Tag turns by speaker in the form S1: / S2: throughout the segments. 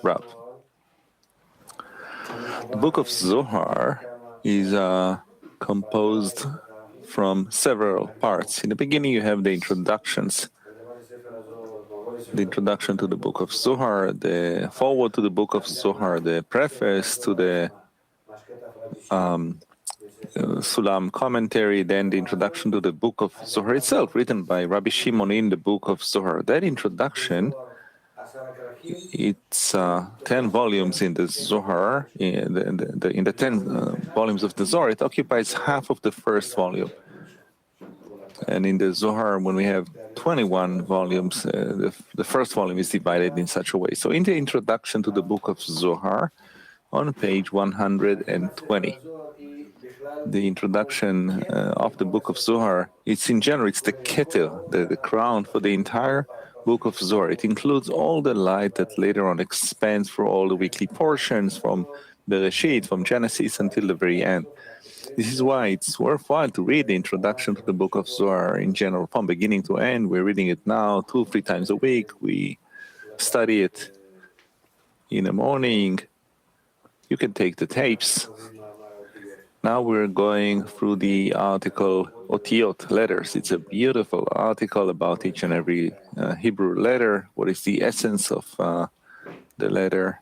S1: Rab. The book of Zohar is composed from several parts. In the beginning, you have the introductions. The introduction to the book of Zohar, the foreword to the book of Zohar, the preface to the HaSulam commentary, then the introduction to the book of Zohar itself, written by Rabbi Shimon in the book of Zohar. That introduction, it's 10 volumes in the Zohar. In the 10 volumes of the Zohar, it occupies half of the first volume. And in the Zohar, when we have 21 volumes, the first volume is divided in such a way. So in the introduction to the book of Zohar, on page 120, the introduction of the book of Zohar, it's in general, it's the keter, the crown for the entire book of Zohar. It includes all the light that later on expands for all the weekly portions from Bereshit, from Genesis until the very end. This is why it's worthwhile to read the introduction to the book of Zohar in general, from beginning to end. We're reading it now 2-3 times a week. We study it in the morning. You can take the tapes. Now we're going through the article Otiot, letters. It's a beautiful article about each and every Hebrew letter. What is the essence of the letter?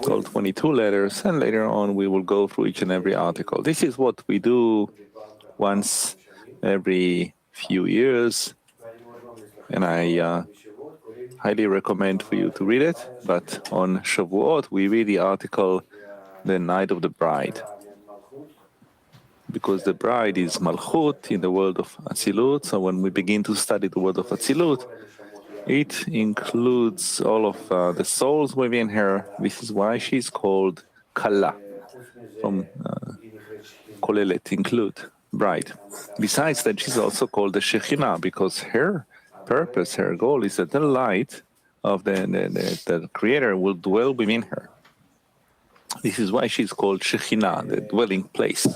S1: All 22 letters, and later on we will go through each and every article. This is what we do once every few years, and I highly recommend for you to read it. But on Shavuot, we read the article The Night of the Bride, because the bride is Malchut in the world of Atzilut. So when we begin to study the world of Atzilut, it includes all of the souls within her. This is why she's called Kala, from Kolelet, include, bride. Besides that, she's also called the Shekhinah, because her purpose, her goal is that the light of the Creator will dwell within her. This is why she's called Shekhinah, the dwelling place.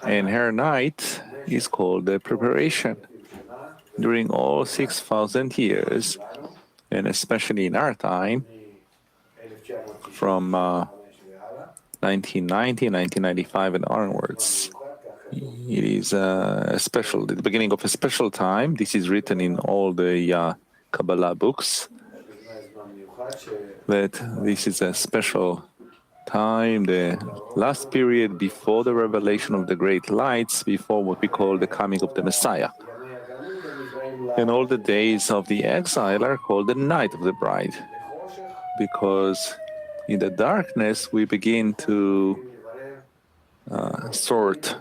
S1: And her night is called the preparation. During all 6,000 years, and especially in our time, from 1990, 1995 and onwards, it is the beginning of a special time. This is written in all the Kabbalah books, that this is a special time, the last period before the revelation of the great lights, before what we call the coming of the Messiah. And all the days of the exile are called the night of the bride, because in the darkness we begin to sort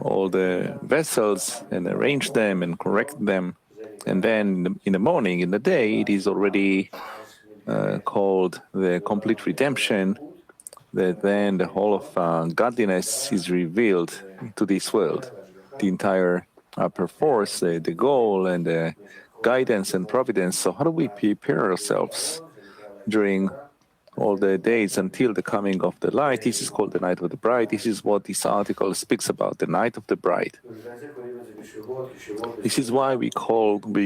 S1: all the vessels and arrange them and correct them. And then in the morning, in the day, it is already called the complete redemption, that then the whole of godliness is revealed to this world. The entire upper force, the goal and the guidance and providence. So how do we prepare ourselves during all the days until the coming of the light? This is called the night of the bride. This is what this article speaks about, the night of the bride. This is why we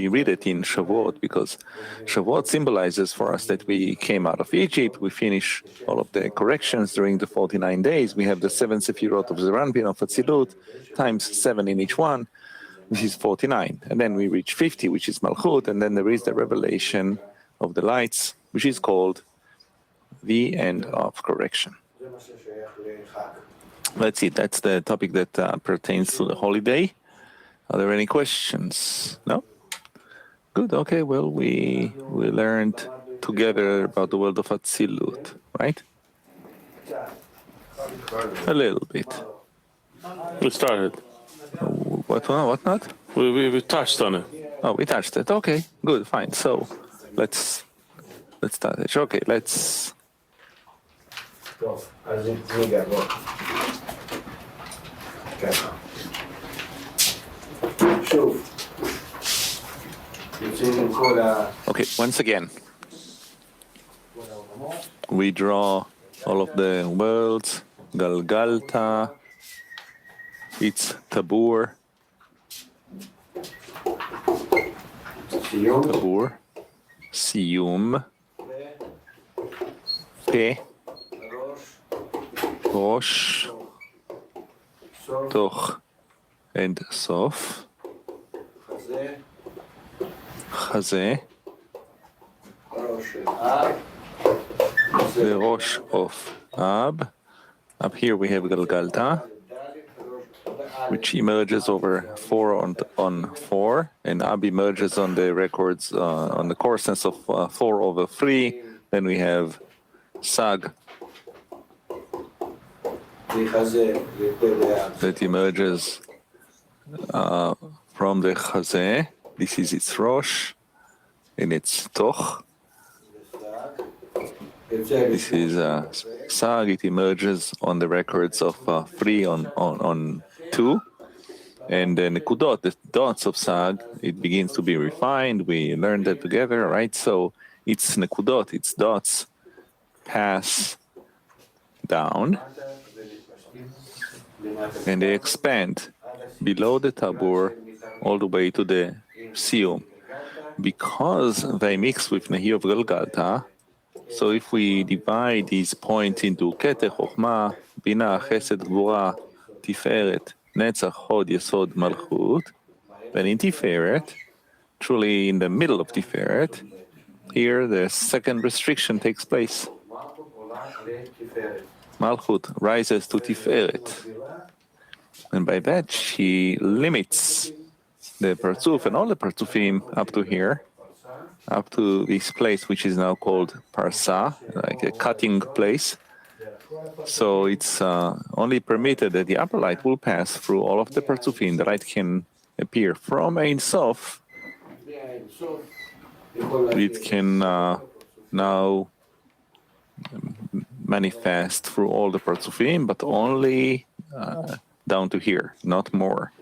S1: read it in Shavuot, because Shavuot symbolizes for us that we came out of Egypt, we finish all of the corrections during the 49 days. We have the 7 Sefirot of Zeranpin of Atzilut, times 7 in each one, which is 49. And then we reach 50, which is Malchut, and then there is the revelation of the lights, which is called the end of correction. Let's see, that's the topic that pertains to the holiday. Are there any questions? No? Good, okay, well, we learned together about the world of Atzilut, right? A little bit.
S2: We started.
S1: What not?
S2: We touched on it.
S1: Oh, we touched it. Okay, good, fine. So let's start it. Okay, let's. Okay, once again, we draw all of the worlds, Galgalta, it's Tabur, Tabur, סיום, פה, ראש, תוך, and סוף, חזה, וראש of Ab. Up here we have Galgalta, which emerges over 4 on 4, and Ab emerges on the records, on the coarseness of 4 over 3. Then we have Sag, that emerges from the Chazeh. This is its Rosh, and its Toch. This is Sag. It emerges on the records of 3 on 2. And the Nekudot, the dots of Sag, it begins to be refined. We learned that together, right? So its Nekudot, its dots, pass down, and they expand below the Tabur all the way to the Siyum. Because they mix with Nehi of Galgalta, so if we divide these points into Keter, Chochma, Bina, Chesed, Gvura, Tiferet, Netzach, Hod, Yesod, Malchut, then in Tiferet, truly in the middle of Tiferet, here the second restriction takes place. Malchut rises to Tiferet, and by that she limits the Parzuf and all the Parzufim up to here, up to this place which is now called Parsa, like a cutting place. So it's only permitted that the upper light will pass through all of the Parzufim. The light can appear from Ein Sof. It can now manifest through all the Parzufim, but only down to here, not more.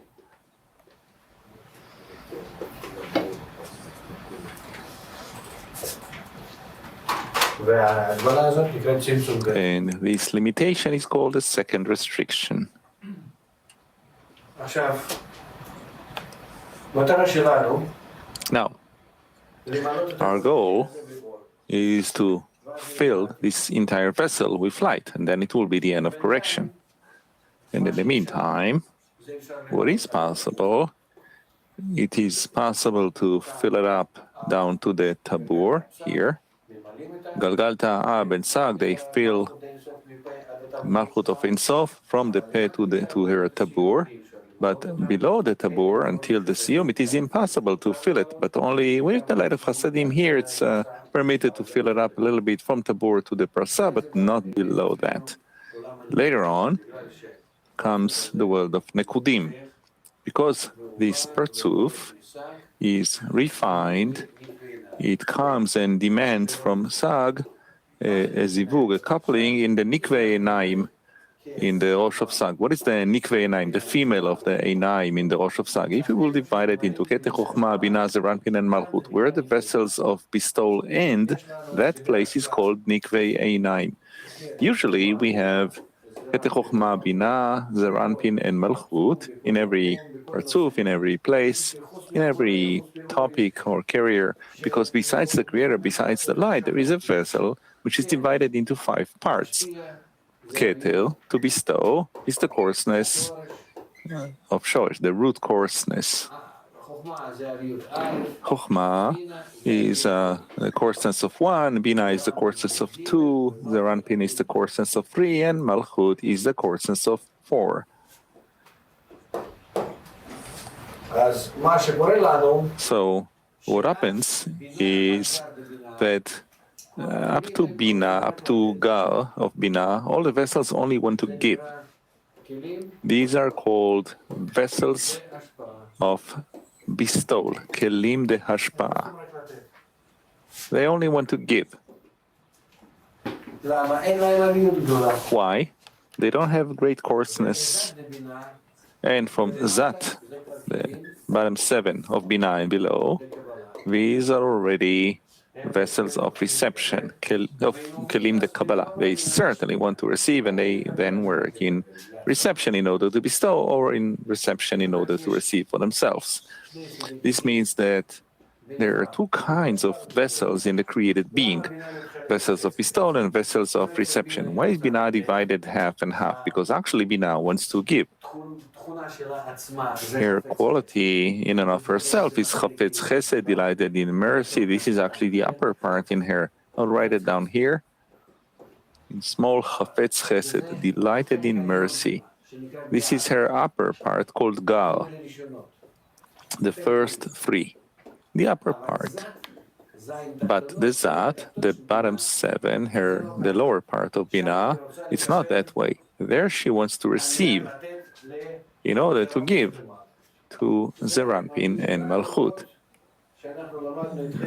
S1: And this limitation is called the second restriction. Now, our goal is to fill this entire vessel with light, and then it will be the end of correction. And in the meantime, what is possible? It is possible to fill it up down to the Tabur here. Galgalta, Ab, and Sag, they fill Malchut of Ein Sof from the Peh to her Tabur. But below the Tabur, until the Siyum, it is impossible to fill it. But only with the light of Chasadim here, it's permitted to fill it up a little bit from Tabur to the Parsa, but not below that. Later on comes the world of Nekudim. Because this Parzuf is refined, it comes and demands from Sag a zivug, a coupling in the Nikvei Einaim, in the Rosh of Sag. What is the Nikvei Einaim, the female of the Einaim in the Rosh of Sag? If you will divide it into Keter, Chochma, Bina, Zeranpin, and Malchut, where the vessels of bestowal end, that place is called Nikvei Einaim. Usually we have Keter, Chochma, Bina, Zeranpin, and Malchut in every Parzuf, in every place, in every topic or carrier, because besides the Creator, besides the light, there is a vessel which is divided into 5 parts. Keter, to bestow, is the coarseness of Shoresh, the root coarseness. Chochma is the coarseness of 1, Bina is the coarseness of 2, Zeranpin is the coarseness of 3, and Malchut is the coarseness of 4. So what happens is that up to Bina, up to Gal of Bina, all the vessels only want to give. These are called vessels of bestowal, kelim de hashpa. They only want to give. Why? They don't have great coarseness. And from Zat, the bottom 7 of Bina and below, these are already vessels of reception, of kelim de Kabbalah. They certainly want to receive, and they then work in reception in order to bestow, or in reception in order to receive for themselves. This means that there are two kinds of vessels in the created being, vessels of bestowal and vessels of reception. Why is Binah divided half and half? Because actually Binah wants to give. Her quality in and of herself is Chafetz Chesed, delighted in mercy. This is actually the upper part in her. I'll write it down here. In small Chafetz Chesed, delighted in mercy. This is her upper part called Gal, the first three, the upper part. But the Zat, the bottom seven, the lower part of Binah, it's not that way. There she wants to receive in order to give to Zeranpin and Malchut.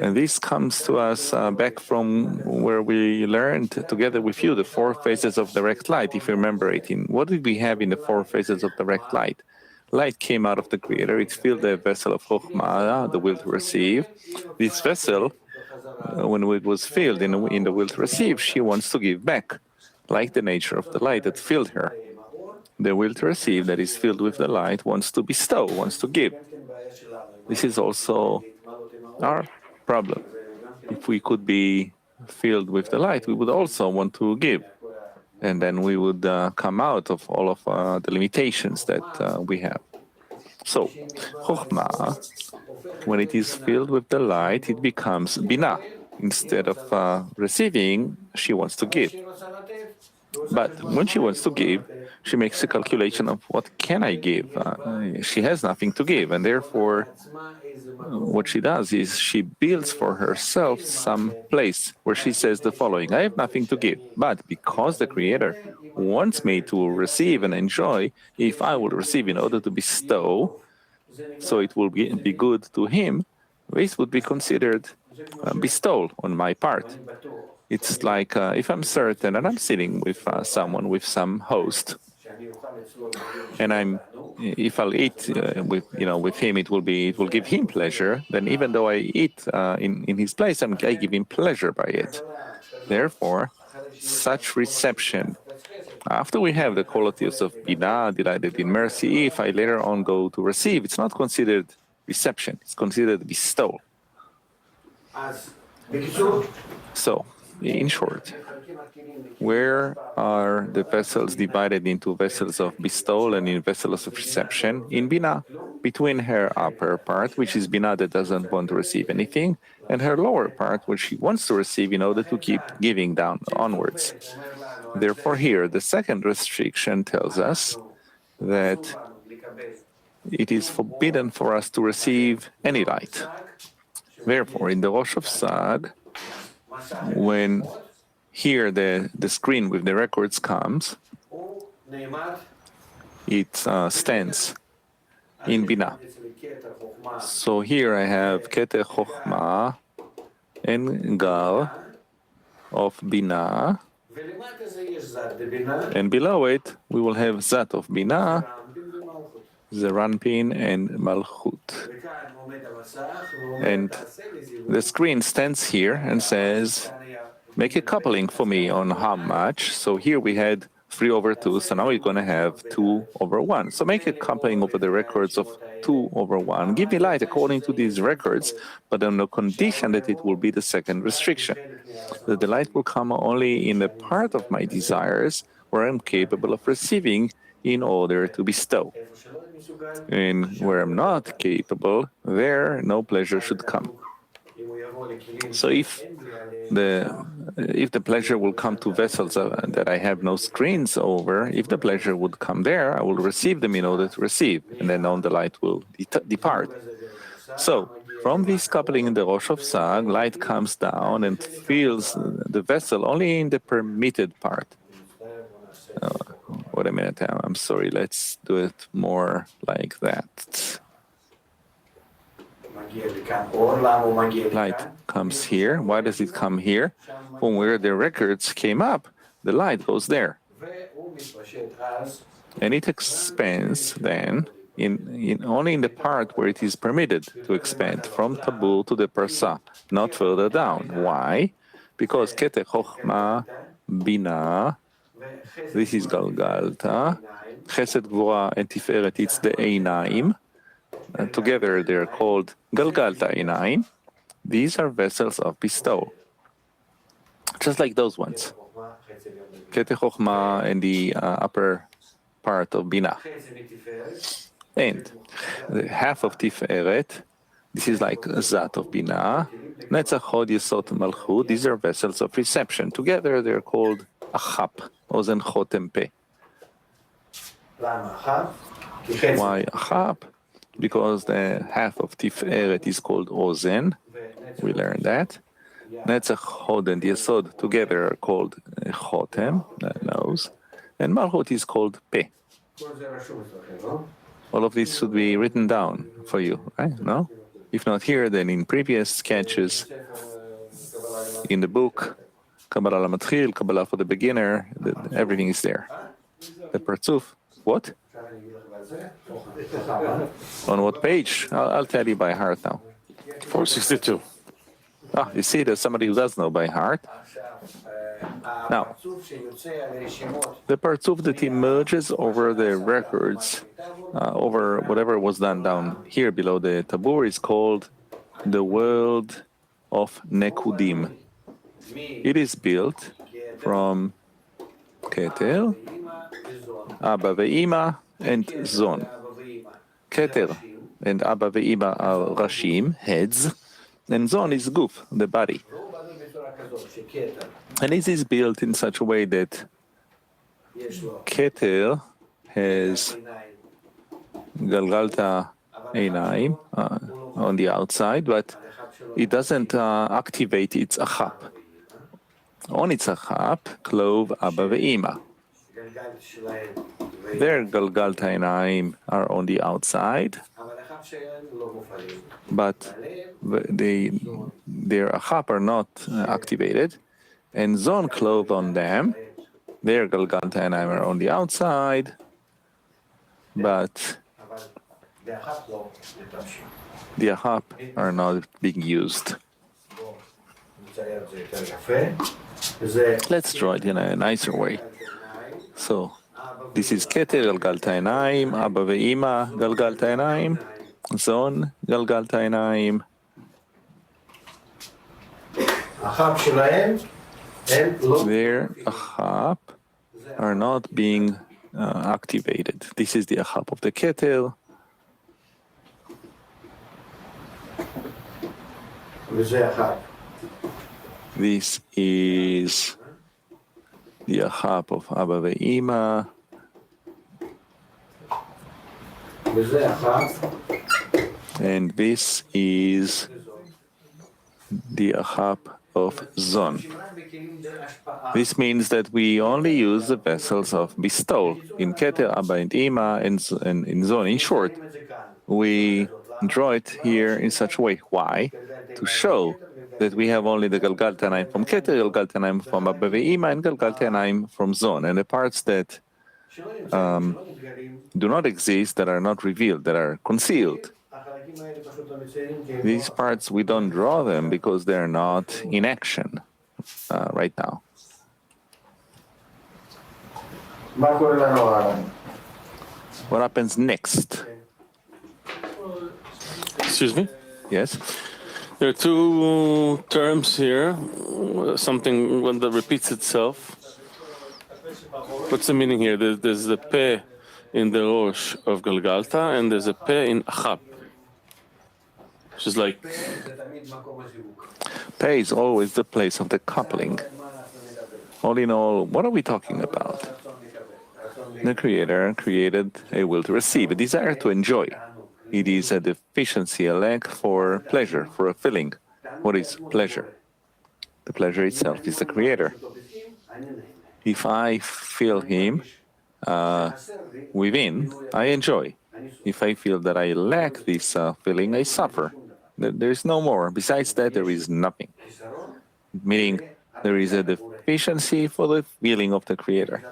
S1: And this comes to us back from where we learned together with you the four phases of direct light, if you remember it. What did we have in the four phases of direct light? Light came out of the Creator, it filled the vessel of Chokhmah, the will to receive. This vessel, when it was filled in the will to receive, she wants to give back, like the nature of the light that filled her. The will to receive that is filled with the light wants to bestow, wants to give. This is also our problem. If we could be filled with the light, we would also want to give. And then we would come out of all of the limitations that we have. So, Chokhmah, when it is filled with the light, it becomes Binah. Instead of receiving, she wants to give. But when she wants to give, she makes a calculation of what can I give. She has nothing to give, and therefore what she does is she builds for herself some place where she says the following: I have nothing to give, but because the Creator wants me to receive and enjoy, if I will receive in order to bestow, so it will be good to Him, this would be considered bestowal on my part. It's like if I'm certain and I'm sitting with someone, with some host, and if I'll eat with him, it will give him pleasure. Then even though I eat in his place, I give him pleasure by it. Therefore, such reception, after we have the qualities of Binah, delighted in mercy, if I later on go to receive, it's not considered reception; it's considered bestowal. So, in short, where are the vessels divided into vessels of bestowal and in vessels of reception? In Binah, between her upper part, which is Binah that doesn't want to receive anything, and her lower part, which she wants to receive in order to keep giving down onwards. Therefore, here, the second restriction tells us that it is forbidden for us to receive any light. Therefore, in the Rosh of Sag, when here the screen with the records comes, it stands in Binah. So here I have Keter Chokhmah and Gal of Binah, and below it we will have Zat of Binah, Zeranpin and Malchut. And the screen stands here and says, make a coupling for me on how much. So here we had 3/2, so now we're going to have 2/1. So make a coupling over the records of 2/1. Give me light according to these records, but on the condition that it will be the second restriction. That the light will come only in the part of my desires where I'm capable of receiving in order to bestow. And where I'm not capable, there no pleasure should come. So if the pleasure will come to vessels that I have no screens over, if the pleasure would come there, I will receive them in order to receive, and then on the light will depart. So from this coupling in the Rosh of Sag, light comes down and fills the vessel only in the permitted part. Wait a minute, I'm sorry, let's do it more like that. Light comes here. Why does it come here? From where the records came up, the light goes there. And it expands then only in the part where it is permitted to expand, from Tabur to the Parsa, not further down. Why? Because Keter Chokhmah, Binah, this is Galgalta, Chesed Gvura and Tiferet, it's the Einaim. Together they're called Galgalta Einaim. These are vessels of bestowal, just like those ones. Keter Chochma in the upper part of Binah. And the half of Tiferet, this is like Zat of Binah. Netzach, Hod, Yesod, Malchut, these are vessels of reception. Together they're called Achap, Ozen, Chotem, Peh. Why Achap? Because the half of Tiferet is called Ozen. We learned that. Netzach, Hod, and Yesod together are called Chotem, nose. And Malchut is called Peh. All of this should be written down for you, right? No? If not here, then in previous sketches, in the book, Kabbalah Matchil, Kabbalah for the beginner, everything is there. The Partzuf. What? On what page? I'll tell you by heart now.
S2: 462.
S1: Ah, you see, there's somebody who does know by heart. Now, the Partzuf that emerges over the records, over whatever was done down here below the Tabur, is called the world of Nekudim. It is built from Keter, Abba ve'ima, and Zon. Keter and Abba ve'ima are Rashim, heads, and Zon is Guf, the body. And this is built in such a way that Keter has Galgalta Einaim on the outside, but it doesn't activate its Achap. On its Achap, clove Abba ve'ima. Their Galgalta Einaim are on the outside, but their Achap are not activated. And Zon clove on them. Their Galgalta Einaim are on the outside, but the Achap are not being used. Let's draw it in a nicer way. So, this is Keter Galgalta Einaim, Abba ve'ima Galgalta Einaim, Zon Galgalta Einaim. Their Achap are not being activated. This is the Achap of the Keter. This is the Achap of Abba ve'ima. And this is the Achap of Zon. This means that we only use the vessels of bestowal in Keter, Abba, and Ima, and in Zon. In short, we draw it here in such a way. Why? To show that we have only the Galgalta Einaim from Keter, Galgalta Einaim from Abba ve'ima, and Galgalta Einaim from Zon. And the parts that do not exist, that are not revealed, that are concealed, these parts, we don't draw them because they're not in action right now. What happens next?
S2: Excuse me?
S1: Yes?
S2: There are two terms here, something when that repeats itself. What's the meaning here? There's the Peh in the Rosh of Galgalta, and there's a Peh in Achap. Which is like...
S1: Peh is always the place of the coupling. All in all, what are we talking about? The Creator created a will to receive, a desire to enjoy. It is a deficiency, a lack for pleasure, for a feeling. What is pleasure? The pleasure itself is the Creator. If I feel Him within, I enjoy. If I feel that I lack this feeling, I suffer. There is no more. Besides that, there is nothing. Meaning, there is a deficiency for the feeling of the Creator.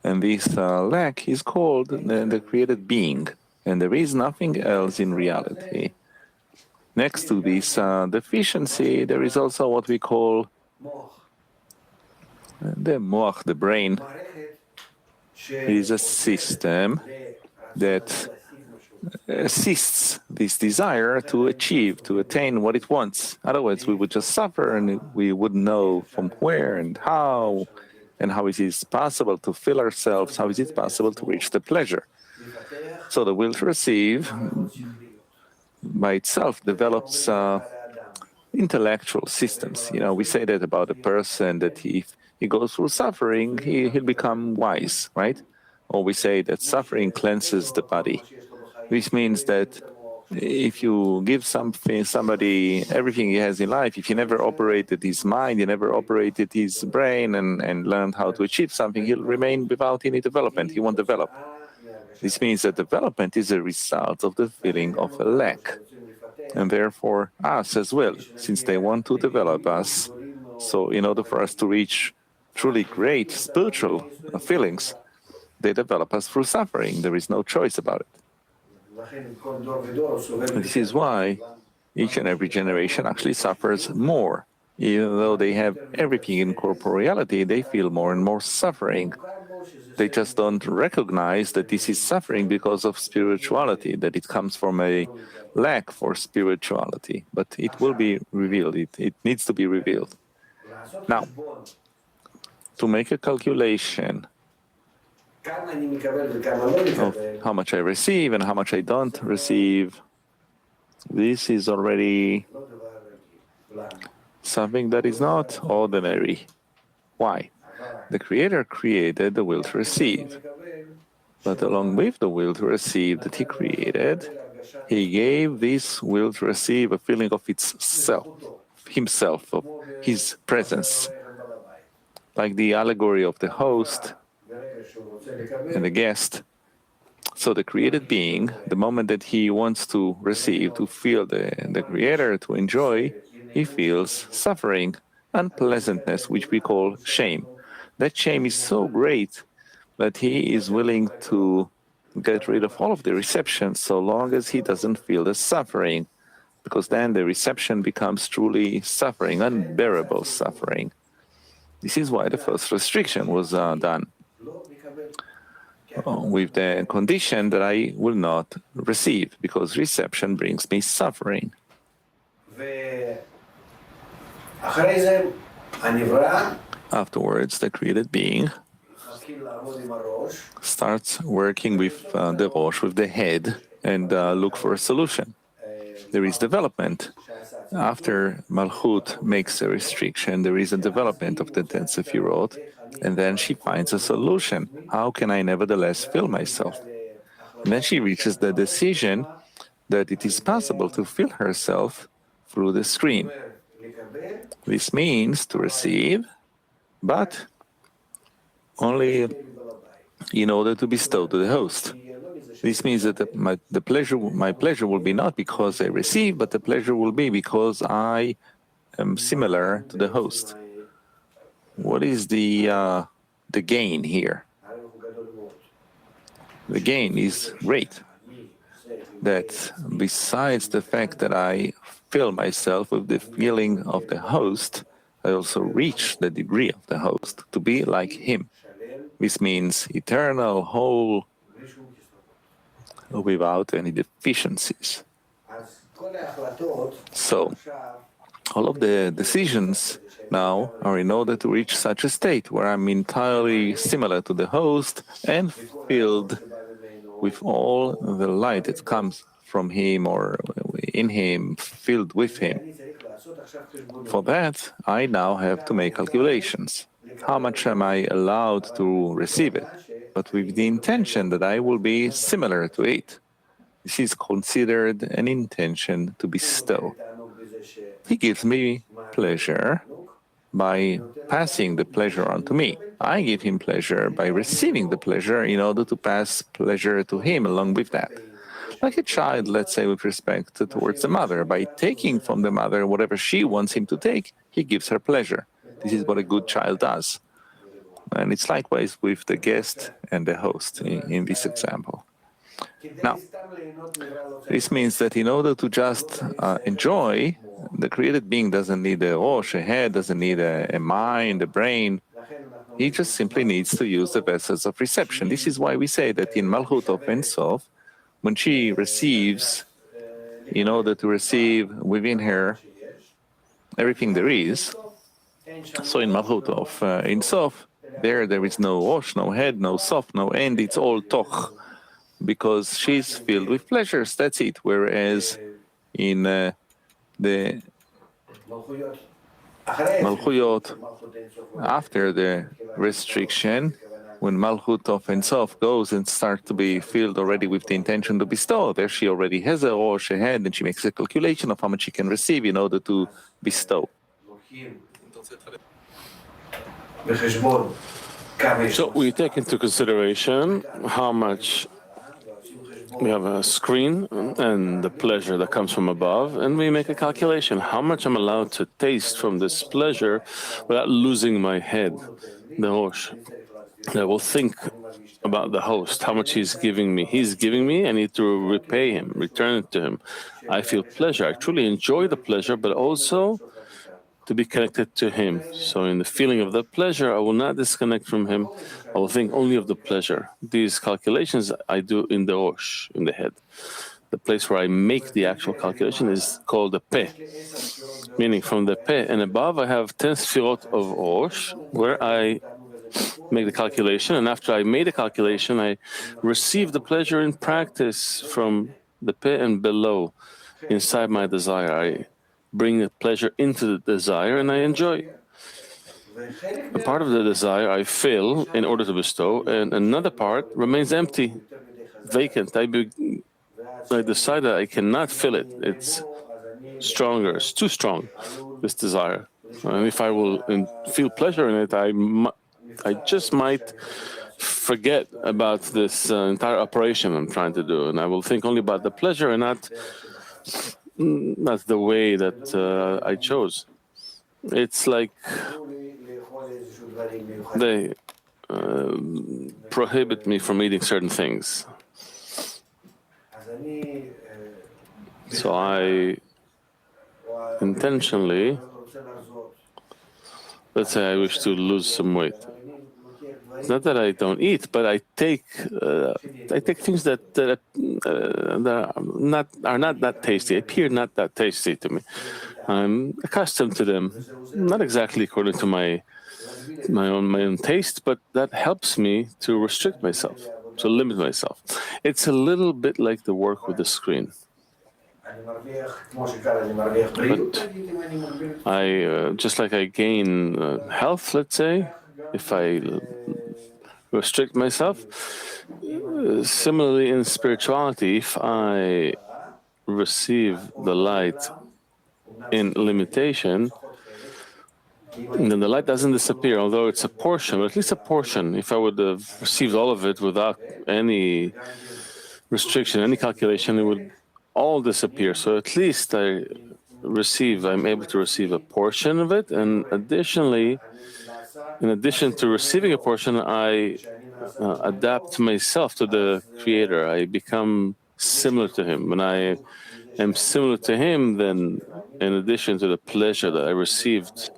S1: And this lack is called the created being. And there is nothing else in reality. Next to this deficiency, there is also what we call the moach, the brain. It is a system that assists this desire to achieve, to attain what it wants. Otherwise, we would just suffer and we wouldn't know from where and how is it possible to fill ourselves, how is it possible to reach the pleasure. So the will to receive by itself develops intellectual systems. We say that about a person, that if he goes through suffering, he'll become wise, right? Or we say that suffering cleanses the body. This means that if you give somebody everything he has in life, if he never operated his mind, he never operated his brain and learned how to achieve something, he'll remain without any development. He won't develop. This means that development is a result of the feeling of a lack. And therefore, us as well, since they want to develop us. So in order for us to reach truly great spiritual feelings, they develop us through suffering. There is no choice about it. And this is why each and every generation actually suffers more. Even though they have everything in corporeality, they feel more and more suffering. They just don't recognize that this is suffering because of spirituality, that it comes from a lack for spirituality. But it will be revealed. It needs to be revealed. Now, to make a calculation of how much I receive and how much I don't receive, this is already something that is not ordinary. Why? The Creator created the will to receive. But along with the will to receive that He created, He gave this will to receive a feeling of Himself, of His presence. Like the allegory of the host and the guest. So the created being, the moment that he wants to receive, to feel the Creator, to enjoy, he feels suffering, unpleasantness, which we call shame. That shame is so great that he is willing to get rid of all of the reception so long as he doesn't feel the suffering, because then the reception becomes truly suffering, unbearable suffering. This is why the first restriction was done, with the condition that I will not receive, because reception brings me suffering. Afterwards, the created being starts working with the Rosh, with the head, and look for a solution. There is development. After Malchut makes a restriction, there is a development of the 10 Sefirot, and then she finds a solution. How can I nevertheless feel myself? And then she reaches the decision that it is possible to feel herself through the screen. This means to receive, but only in order to bestow to the host. This means that my pleasure will be not because I receive, but the pleasure will be because I am similar to the host. What is the gain here? The gain is great. That besides the fact that I fill myself with the feeling of the host, I also reach the degree of the host, to be like him. This means eternal, whole, without any deficiencies. So, all of the decisions now are in order to reach such a state where I'm entirely similar to the host and filled with all the light that comes from him or in him, filled with him. For that, I now have to make calculations. How much am I allowed to receive it? But with the intention that I will be similar to it. This is considered an intention to bestow. He gives me pleasure by passing the pleasure on to me. I give him pleasure by receiving the pleasure in order to pass pleasure to him along with that. Like a child, let's say, with respect towards the mother. By taking from the mother whatever she wants him to take, he gives her pleasure. This is what a good child does. And it's likewise with the guest and the host in this example. Now, this means that in order to just enjoy, the created being doesn't need a rosh, a head, doesn't need a mind, a brain. He just simply needs to use the vessels of reception. This is why we say that in Malchut of Ein Sof, when she receives, in order to receive within her everything there is, so in Malchut of Ein Sof, there is no Rosh, no head, no Sof, no end, it's all Toch, because she's filled with pleasures, that's it. Whereas in the Malchuyot, after the restriction, when Malchut of Ein Sof goes and starts to be filled already with the intention to bestow, there she already has a Rosh, a head, and she makes a calculation of how much she can receive in order to bestow.
S2: So we take into consideration how much we have a screen and the pleasure that comes from above, and we make a calculation how much I'm allowed to taste from this pleasure without losing my head, the Rosh. I will think about the host, how much he's giving me. He's giving me, I need to repay him, return it to him. I feel pleasure. I truly enjoy the pleasure, but also to be connected to him. So in the feeling of the pleasure, I will not disconnect from him. I will think only of the pleasure. These calculations I do in the Rosh, in the head. The place where I make the actual calculation is called the Peh, meaning from the Peh and above, I have 10 Sfirot of Rosh, where I make the calculation, and after I made a calculation, I receive the pleasure in practice from the Peh and below, inside my desire. I bring the pleasure into the desire, and I enjoy. A part of the desire I fill in order to bestow, and another part remains empty, vacant. I decide that I cannot fill it. It's stronger, it's too strong, this desire. And if I will feel pleasure in it, I just might forget about this entire operation I'm trying to do, and I will think only about the pleasure and not the way that I chose. It's like they prohibit me from eating certain things. So I intentionally, let's say I wish to lose some weight. It's not that I don't eat, but I take things that are not that tasty, appear not that tasty to me. I'm accustomed to them, not exactly according to my own taste, but that helps me to restrict myself, to limit myself. It's a little bit like the work with the screen. But I just like I gain health, let's say, if I restrict myself. Similarly, in spirituality, if I receive the light in limitation, then the light doesn't disappear, although it's a portion, or at least a portion. If I would have received all of it without any restriction, any calculation, it would all disappear. So at least I'm able to receive a portion of it, and additionally, in addition to receiving a portion, I adapt myself to the Creator. I become similar to Him. When I am similar to Him, then in addition to the pleasure that I received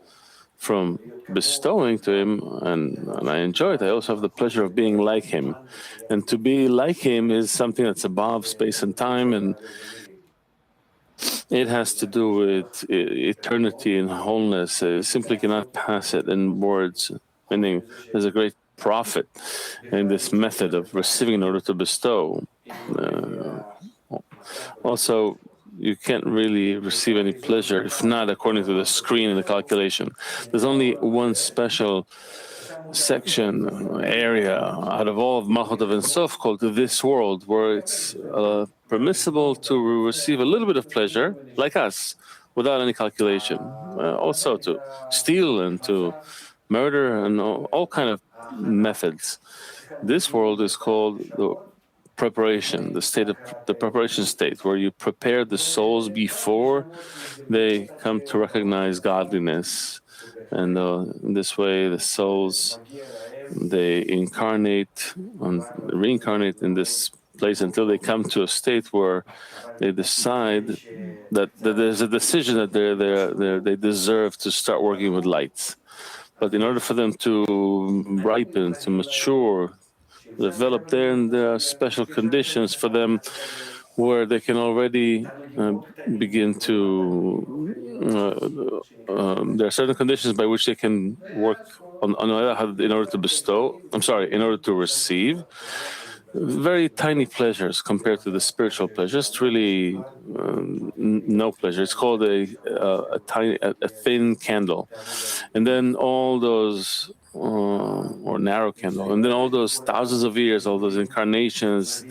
S2: from bestowing to Him, and I enjoy it, I also have the pleasure of being like Him. And to be like Him is something that's above space and time, and it has to do with eternity and wholeness. Simply cannot pass it in words. Meaning, there's a great profit in this method of receiving in order to bestow. Also, you can't really receive any pleasure if not according to the screen and the calculation. There's only one special section, area, out of all of Malchut of Ein Sof called this world, where it's permissible to receive a little bit of pleasure, like us, without any calculation. Also to steal and to murder and all kind of methods. This world is called the preparation, the preparation state, where you prepare the souls before they come to recognize godliness. And in this way, the souls, they incarnate and reincarnate in this place until they come to a state where they decide that there's a decision that they deserve to start working with lights. But in order for them to ripen, to mature, develop there, and there are special conditions for them where they can already begin to. There are certain conditions by which they can work on in order to bestow. I'm sorry, in order to receive. Very tiny pleasures compared to the spiritual pleasures. It's really no pleasure. It's called a thin candle, and then all those or narrow candle, and then all those thousands of years, all those incarnations,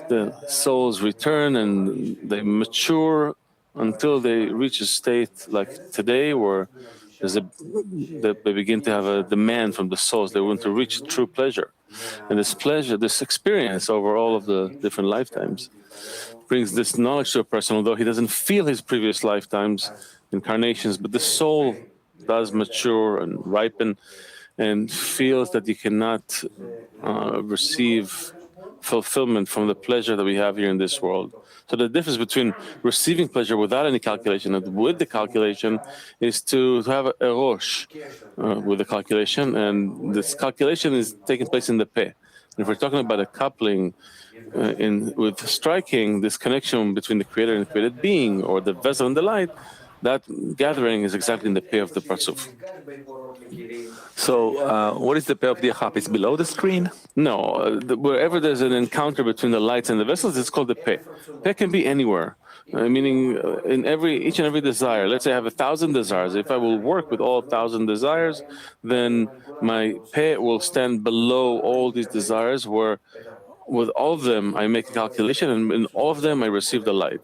S2: the souls return and they mature until they reach a state like today where they begin to have a demand from the souls. They want to reach true pleasure. And this pleasure, this experience over all of the different lifetimes, brings this knowledge to a person, although he doesn't feel his previous lifetimes, incarnations, but the soul does mature and ripen and feels that you cannot receive fulfillment from the pleasure that we have here in this world. So the difference between receiving pleasure without any calculation and with the calculation is to have a rosh with the calculation, and this calculation is taking place in the peh. If we're talking about a coupling with striking, this connection between the creator and the created being, or the vessel and the light, that gathering is exactly in the peh of the parsuf.
S1: So, what is the peh of the achap? It's below the screen?
S2: No, wherever there's an encounter between the lights and the vessels, it's called the peh. Peh can be anywhere, meaning in each and every desire. Let's say I have 1,000 desires. If I will work with all 1,000 desires, then my peh will stand below all these desires, where with all of them, I make a calculation, and in all of them, I receive the light.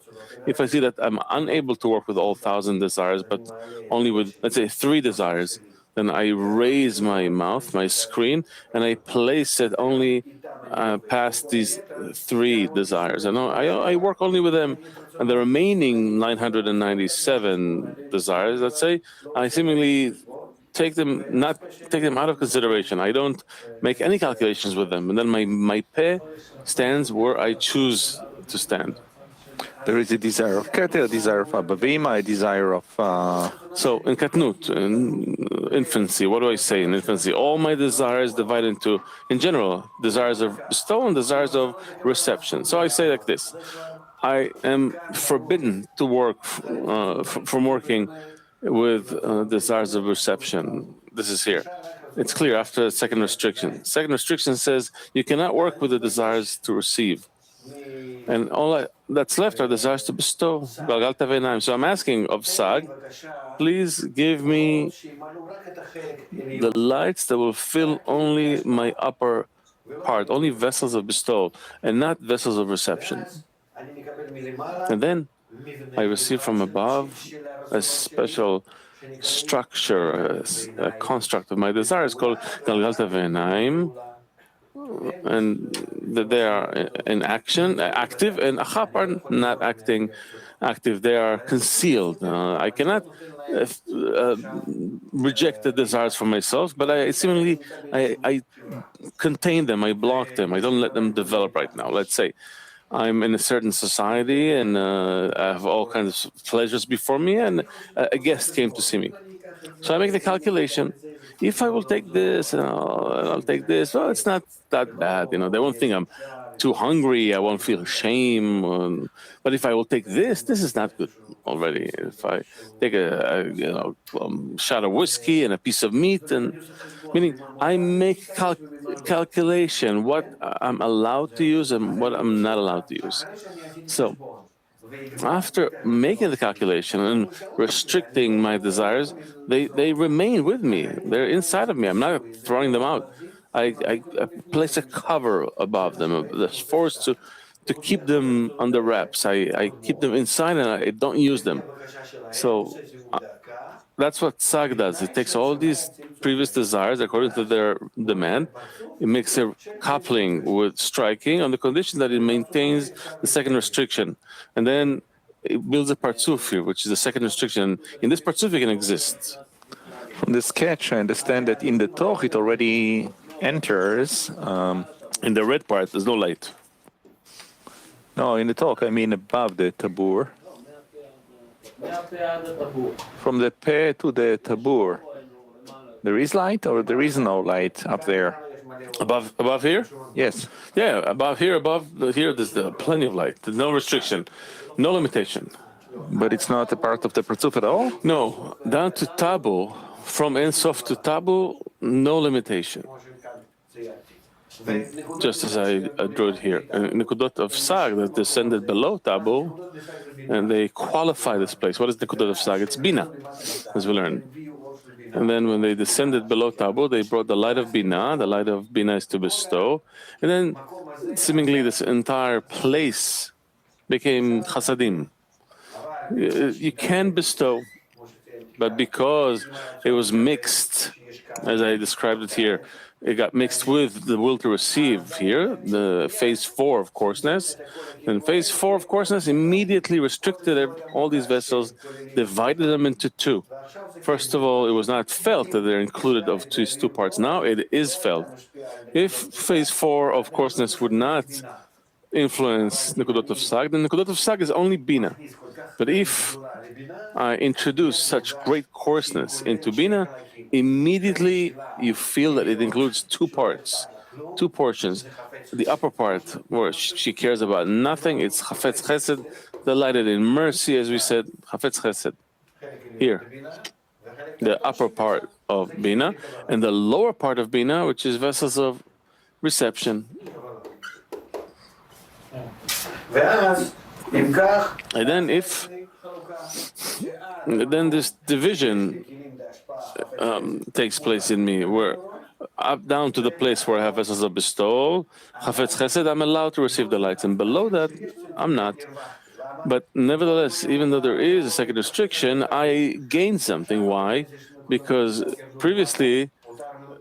S2: If I see that I'm unable to work with all 1,000 desires, but only with, let's say, 3 desires, then I raise my mouth, my screen, and I place it only past these 3 desires. And I work only with them. And the remaining 997 desires, let's say, I seemingly not take them out of consideration. I don't make any calculations with them, and then my peh stands where I choose to stand.
S1: There is a desire of keter, a desire of abavima, a desire of.
S2: So in katnut, in infancy, what do I say in infancy? All my desires divide into, in general, desires of bestow and desires of reception. So I say like this: I am forbidden to work from working with desires of reception. This is here. It's clear after the second restriction. Second restriction says you cannot work with the desires to receive. And all that's left are desires to bestow. So I'm asking of Sag, please give me the lights that will fill only my upper part, only vessels of bestowal, and not vessels of reception. And then I receive from above a special structure, a construct of my desires called Galgalta Ve'enaim, and that they are in action, active, and Achap are not active, they are concealed. I cannot reject the desires for myself, but I seemingly I contain them, I block them, I don't let them develop right now. Let's say I'm in a certain society and I have all kinds of pleasures before me, and a guest came to see me. So I make the calculation. If I will take this and I'll take this, well, it's not that bad. They won't think I'm too hungry. I won't feel shame. But if I will take this is not good already. If I take a shot of whiskey and a piece of meat, and meaning I make calculation what I'm allowed to use and what I'm not allowed to use. So after making the calculation and restricting my desires, they remain with me. They're inside of me. I'm not throwing them out. I place a cover above them. That's forced to keep them under wraps. I keep them inside and I don't use them. So that's what Sag does. It takes all these previous desires according to their demand. It makes a coupling with striking on the condition that it maintains the second restriction. And then it builds a parzuf here, which is the second restriction. In this parzuf, it can exist.
S1: From the sketch, I understand that in the Toch it already enters.
S2: In the red part, there's no light.
S1: No, in the Toch, I mean above the tabur. From the peh to the tabur, there is light or there is no light up there?
S2: Above here?
S1: Yes.
S2: Yeah, above here, there's plenty of light. There's no restriction, no limitation.
S1: But it's not a part of the Parzuf at all?
S2: No, down to Tabu, from Ein Sof to Tabu, no limitation. Just as I drew it here. And Nikudot of Sag that descended below Tabu, and they qualify this place. What is Nikudot of Sag? It's Bina, as we learned. And then when they descended below Tabu, they brought the light of Bina. The light of Bina is to bestow. And then seemingly this entire place became Chasadim. You can bestow, but because it was mixed, as I described it here, it got mixed with the will to receive here, the phase 4 of coarseness. And phase 4 of coarseness immediately restricted all these vessels, divided them into two. First of all, it was not felt that they're included of these two parts. Now it is felt. If phase 4 of coarseness would not influence Nikudot of Sag, then Nikudot of Sag is only Bina. But if I introduce such great coarseness into Bina, immediately you feel that it includes two parts, two portions. The upper part, where she cares about nothing, it's Chafetz Chesed, delighted in mercy, as we said, Chafetz Chesed. Here, the upper part of Bina, and the lower part of Bina, which is vessels of reception. And then this division takes place in me, where up down to the place where I have vessels of bestowal, Chafetz Chesed, I'm allowed to receive the lights, and below that, I'm not. But nevertheless, even though there is a second restriction, I gain something. Why? Because previously,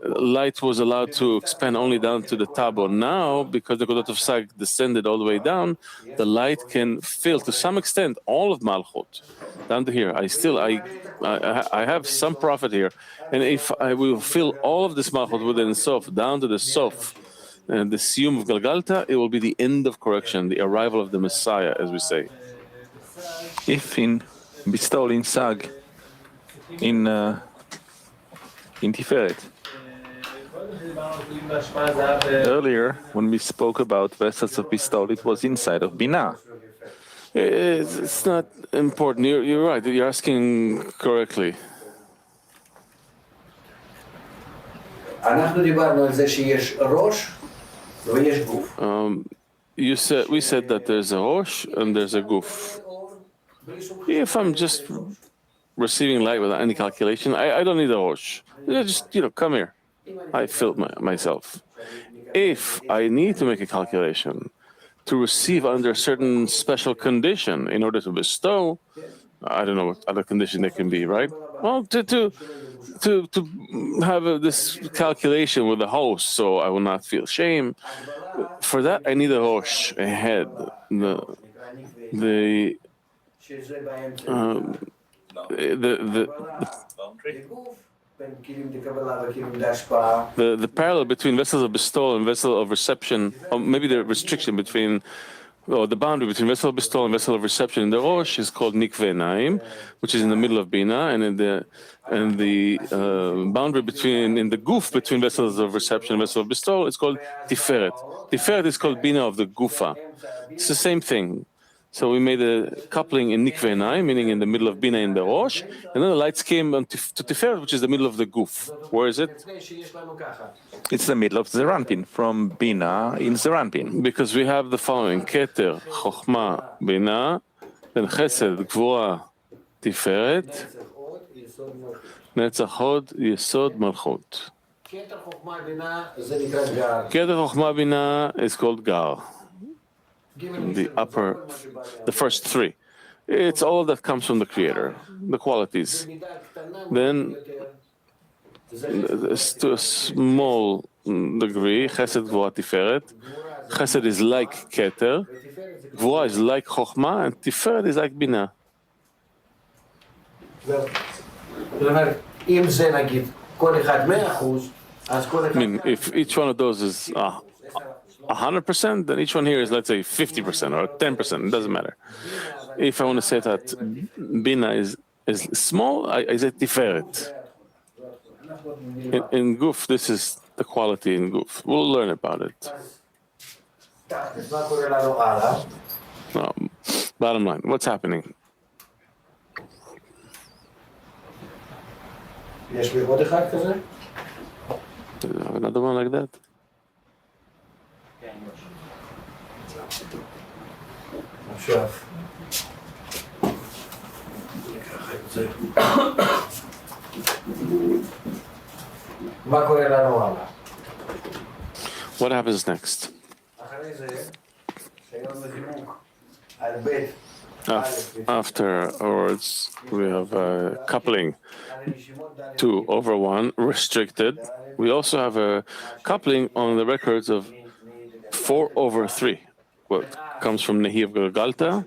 S2: light was allowed to expand only down to the Tabu. Now, because the Nikudot of Sag descended all the way down, the light can fill to some extent all of Malchut down to here. I have some profit here, and if I will fill all of this Malchut within Sof down to the Sof, and the Siyum of Galgalta, it will be the end of correction, the arrival of the Messiah, as we say.
S1: If in bestowal in Sag, in Tiferet. Earlier, when we spoke about vessels of bestowal, it was inside of Bina.
S2: It's not important. You're right. You're asking correctly. We said that there's a Rosh and there's a Guf. If I'm just receiving light without any calculation, I don't need a Rosh. Just, come here. I filled myself. If I need to make a calculation to receive under a certain special condition in order to bestow, I don't know what other condition there can be, right? Well, to have this calculation with the host, so I will not feel shame. For that, I need a Rosh, a head, the parallel between vessels of bestowal and vessel of reception, or maybe the restriction between, or the boundary between vessel of bestowal and vessel of reception in the Rosh is called Nikve Naim, which is in the middle of Bina, and the boundary in the Guf between vessels of reception and vessel of bestowal is called Tiferet. Tiferet is called Bina of the Gufa. It's the same thing. So we made a coupling in Nikve Naim, meaning in the middle of Bina in the Rosh, and then the lights came to Tiferet, which is the middle of the Guf. Where is it?
S1: It's the middle of Zeranpin, from Bina in Zeranpin.
S2: Because we have the following: Keter, Chochma, Bina, then Chesed, Gvura, Tiferet, Netzach Hod, Yesod, Malchut. Keter, Chochma, Bina is called Gar. The first three. It's all that comes from the Creator, the qualities. Then, to a small degree, Chesed, Gvura, Tiferet. Chesed is like Keter, Gvura is like Chochma, and Tiferet is like Bina. I mean, if each one of those is 100%, then each one here is, let's say, 50% or 10%. It doesn't matter. If I want to say that Bina is small, I say Tiferet. In Guf, this is the quality in Guf. We'll learn about it.
S3: אז מה קורה לנו הלאה?
S2: Now, bottom line, what's happening?
S3: יש לי עוד אחד כזה?
S2: Do you have another one like that?
S3: עכשיו. ניקח את זה. מה קורה לנו הלאה?
S2: What happens next?
S3: אחרי זה, היום בדיוק על בית.
S2: Afterwards, we have a coupling 2 over 1 restricted. We also have a coupling on the records of 4 over 3, what comes from Nehi of Galgalta.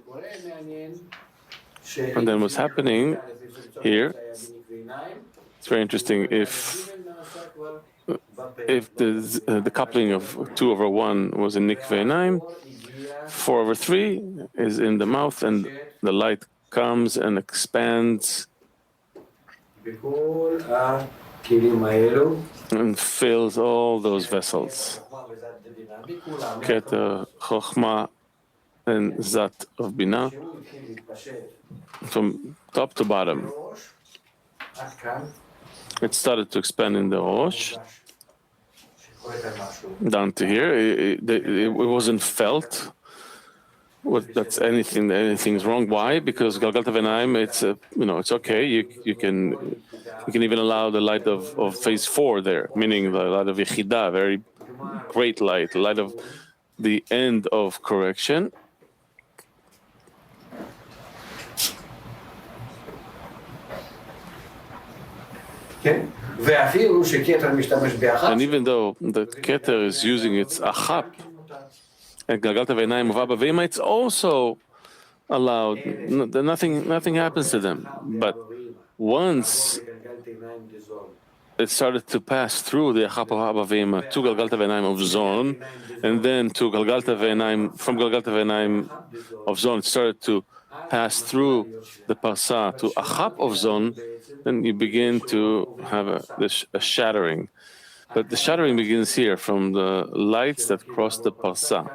S2: And then what's happening here, it's very interesting. If the coupling of 2 over 1 was in Nikveh 9, 4 over 3 is in the mouth, and the light comes and expands and fills all those vessels. Keter, Chochma, and Zat of Binah, from top to bottom. It started to expand in the Rosh, down to here. It wasn't felt that's anything's wrong. Why? Because Galgalta Venaim, it's okay. You can even allow the light of phase 4 there, meaning the light of Yechidah, very great light, light of the end of correction. And even though the Keter is using its Achap, and Galgalta Ve'inaim of Abba Ve'ima, it's also allowed. Nothing happens to them. But once it started to pass through the Achap of Abba Ve'ima to Galgalta Ve'inaim of Zon, and then to Galgalta Ve'inaim, from Galgalta Ve'inaim of Zon, it started to pass through the Parsa to Achap of Zon, then you begin to have a shattering. But the shattering begins here, from the lights that cross the Parsa.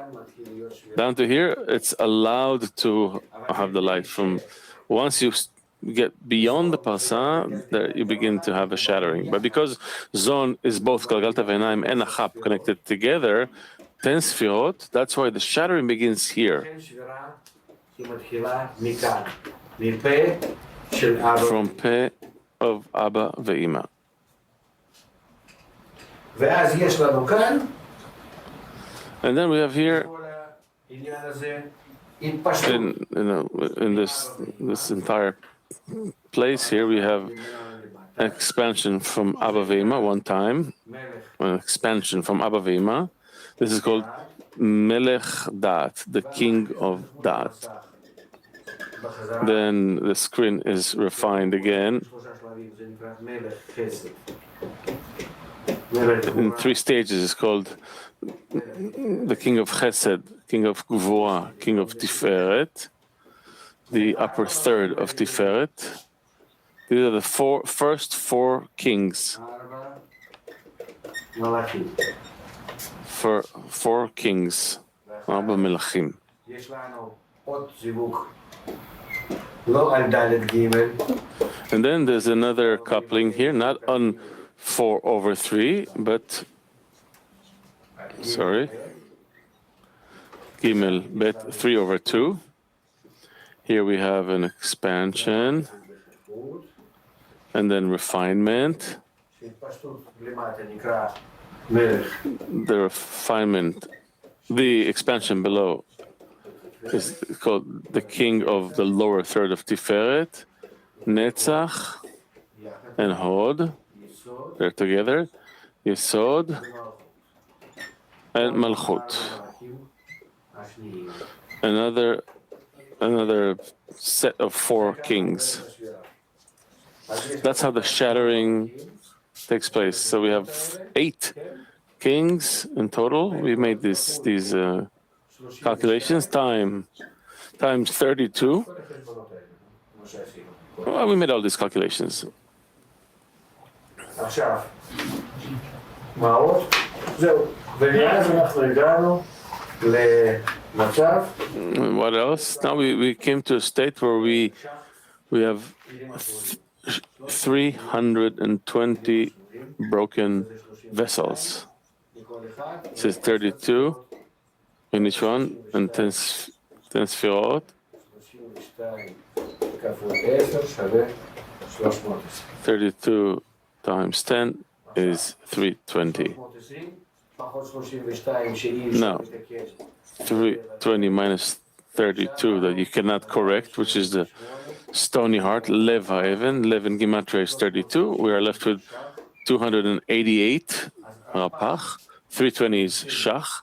S2: Down to here, it's allowed to have the light. From once you get beyond the Parsa, there you begin to have a shattering. But because Zon is both Galgalta Ve'inaim and Achap connected together, 10 Sfirot, that's why the shattering begins here. From Peh of Abba Ve'ima. And then we have here, in this entire place here, we have an expansion from Abba Ve'ima one time, an expansion from Abba Ve'ima. This is called Melech Da'at, the king of Da'at. Then the screen is refined again in 3 stages. It's called the king of Chesed, king of Gvura, king of Tiferet, the upper third of Tiferet. These are the first 4 kings. For 4 kings, Arba Melachim. And then there's another coupling here, not on 4 over 3, but Gimel Bet 3 over 2. Here we have an expansion and then refinement. The refinement, the expansion below is called the king of the lower third of Tiferet, Netzach and Hod. They're together. Yesod and Malchut. Another set of 4 kings. That's how the shattering takes place. So we have 8 kings in total. We made these calculations. Times 32. Well, we made all these calculations.
S3: מעות, זהו. ומאז אנחנו הגענו למצב.
S2: What else? Now we came to a state where we have 320 broken vessels. It says 32 in each one, and 10 sfirot. 32 times 10 is 320. Now, 320 minus 32 that you cannot correct, which is the stony heart, Lev Ha'even. Lev in Gematria is 32. We are left with 288 Rapach. 320 is Shach.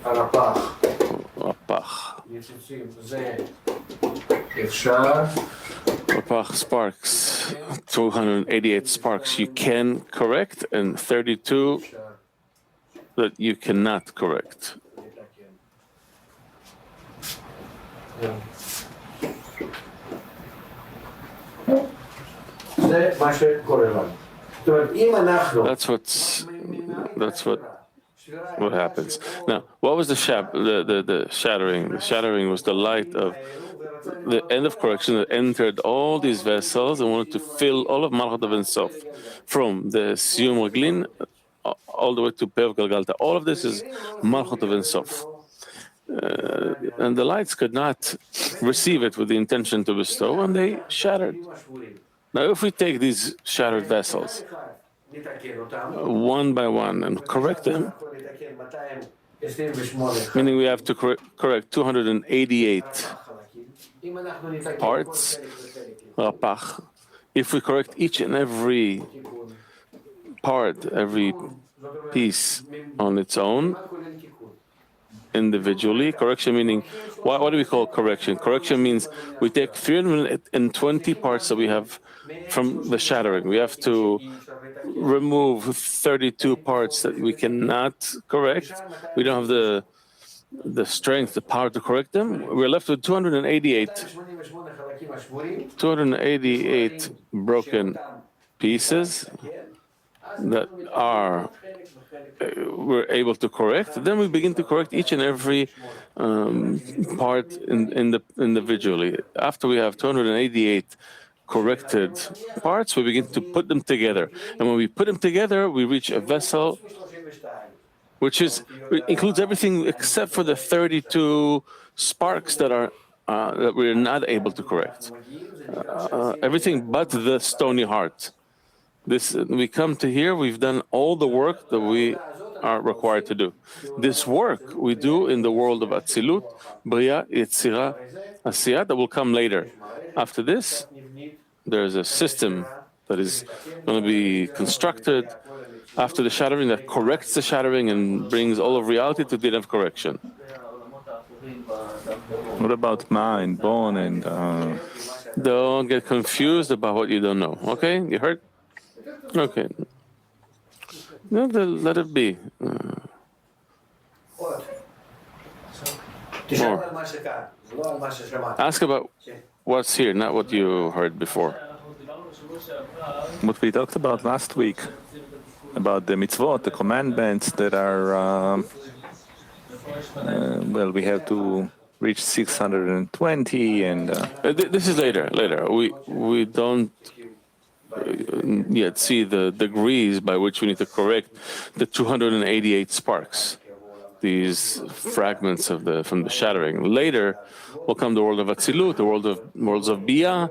S2: Rapach. Rapach sparks, 288 sparks you can correct, and 32 that you cannot correct. That's what happens. Now, what was the shattering? The shattering was the light of the end of correction that entered all these vessels and wanted to fill all of Malchut of Ensof, from the Siyum Reglin all the way to Pev Galgalta. All of this is Malchut of Ensof. And the lights could not receive it with the intention to bestow, and they shattered. Now, if we take these shattered vessels one by one and correct them, meaning we have to correct 288 parts, Rapach. If we correct each and every part, every piece on its own, individually, correction meaning, what do we call correction? Correction means we take 320 parts that we have from the shattering. We have to remove 32 parts that we cannot correct. We don't have the strength, the power to correct them. We're left with 288 broken pieces that we're able to correct. Then we begin to correct each and every part individually. After we have 288 corrected parts, we begin to put them together. And when we put them together, we reach a vessel which includes everything except for the 32 sparks that we're not able to correct. Everything but the stony heart. We come to here, we've done all the work that we are required to do. This work we do in the world of Atzilut, Bria, Yetzirah, Asiyah, that will come later. After this, there's a system that is going to be constructed after the shattering that corrects the shattering and brings all of reality to the end of correction.
S1: What about mind, bone, and...
S2: Don't get confused about what you don't know, okay? You heard? Okay. No, let it be. More. Ask about what's here, not what you heard before.
S1: What we talked about last week, about the mitzvot, the commandments that are, we have to reach 620 and...
S2: This is later. We don't yet see the degrees by which we need to correct the 288 sparks, these fragments from the shattering. Later will come the world of Atzilut, the worlds of Bia.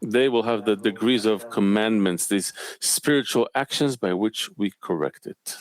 S2: They will have the degrees of commandments, these spiritual actions by which we correct it.